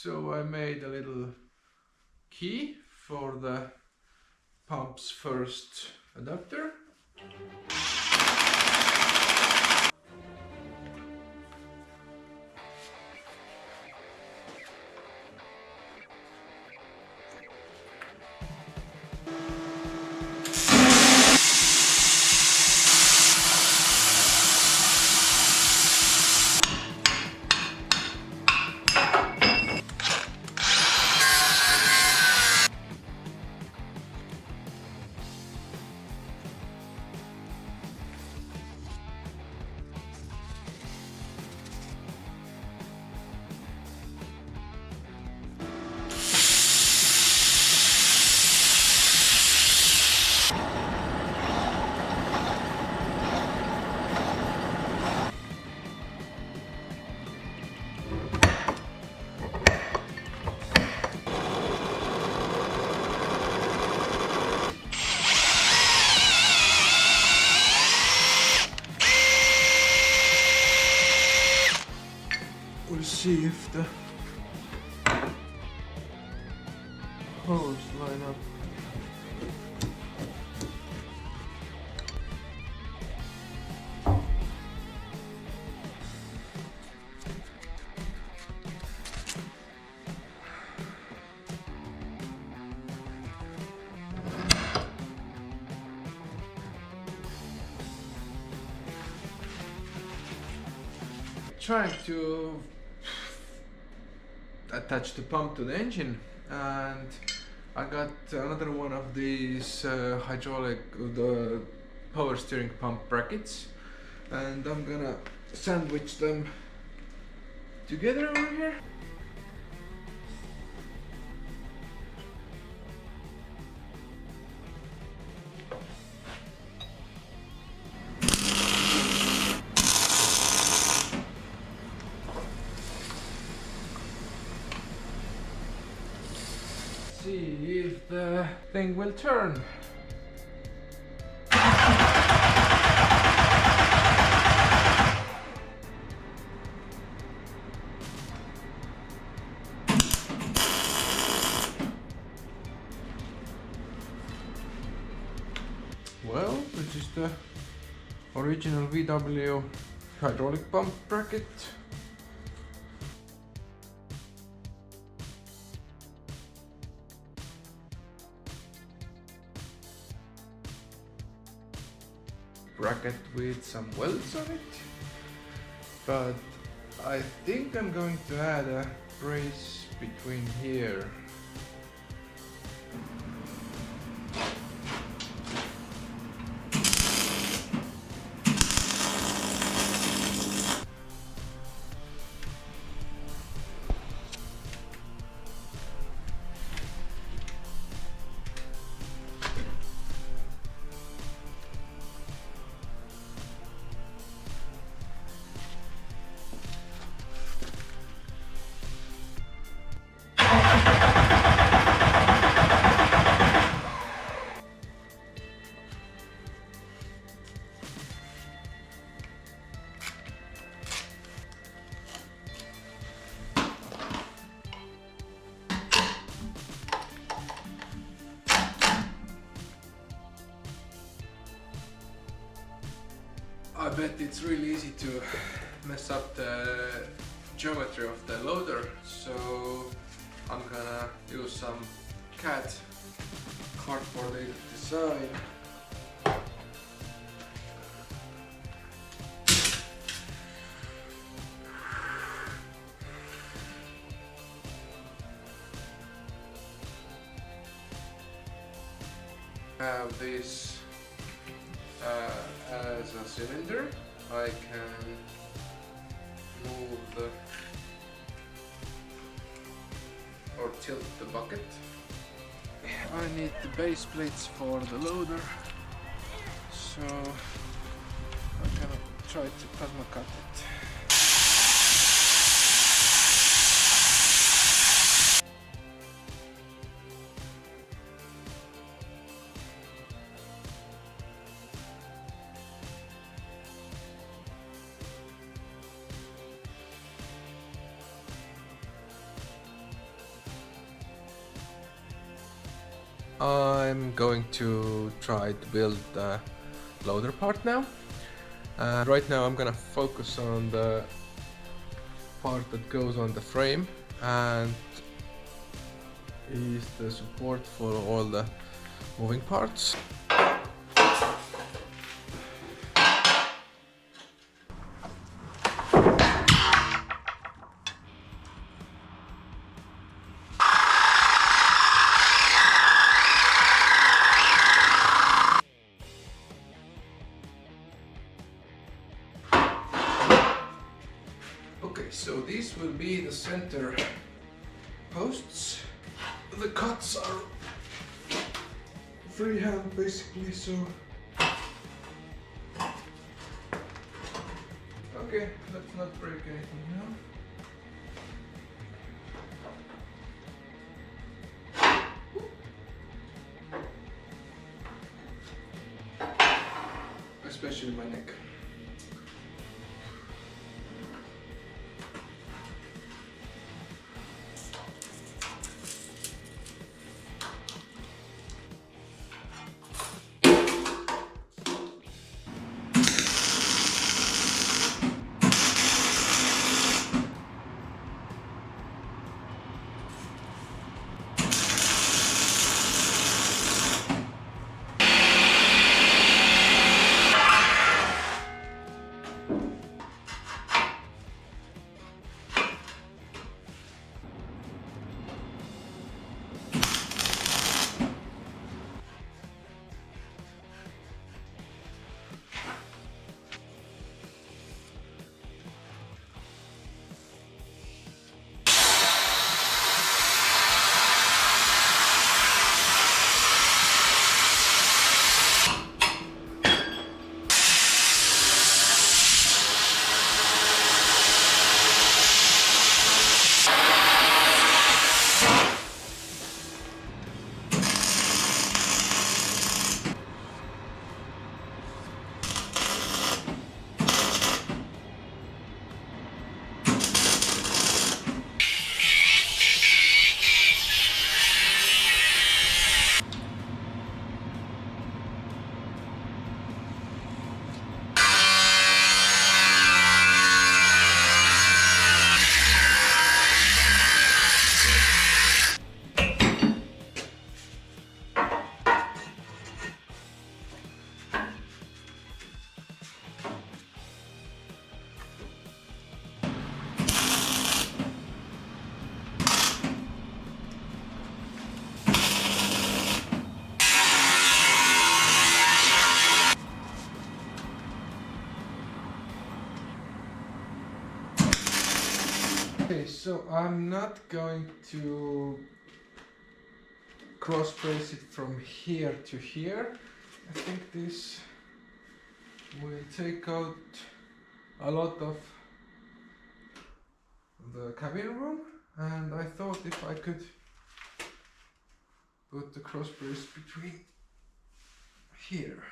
So I made a little key for the pump's first adapter. We'll see if the hose line up. Trying to attach the pump to the engine, and I got another one of these the power steering pump brackets, and I'm gonna sandwich them together over here. See if the thing will turn. Well, this is the original VW hydraulic pump bracket. Bracket with some welds on it, but I think I'm going to add a brace between here. I bet it's really easy to mess up the geometry of the loader, so I'm gonna use some CAD cardboard design. Have this as a cylinder. I can move the or tilt the bucket. I need the base plates for the loader, so I'm gonna try to permacut it. I'm going to try to build the loader part now. Right now I'm gonna focus on the part that goes on the frame and is the support for all the moving parts. Okay, so these will be the center posts. The cuts are freehand basically, so okay, let's not break anything now. Especially my neck. Okay, so I'm not going to cross brace it from here to here. I think this will take out a lot of the cabin room, and I thought if I could put the cross brace between here.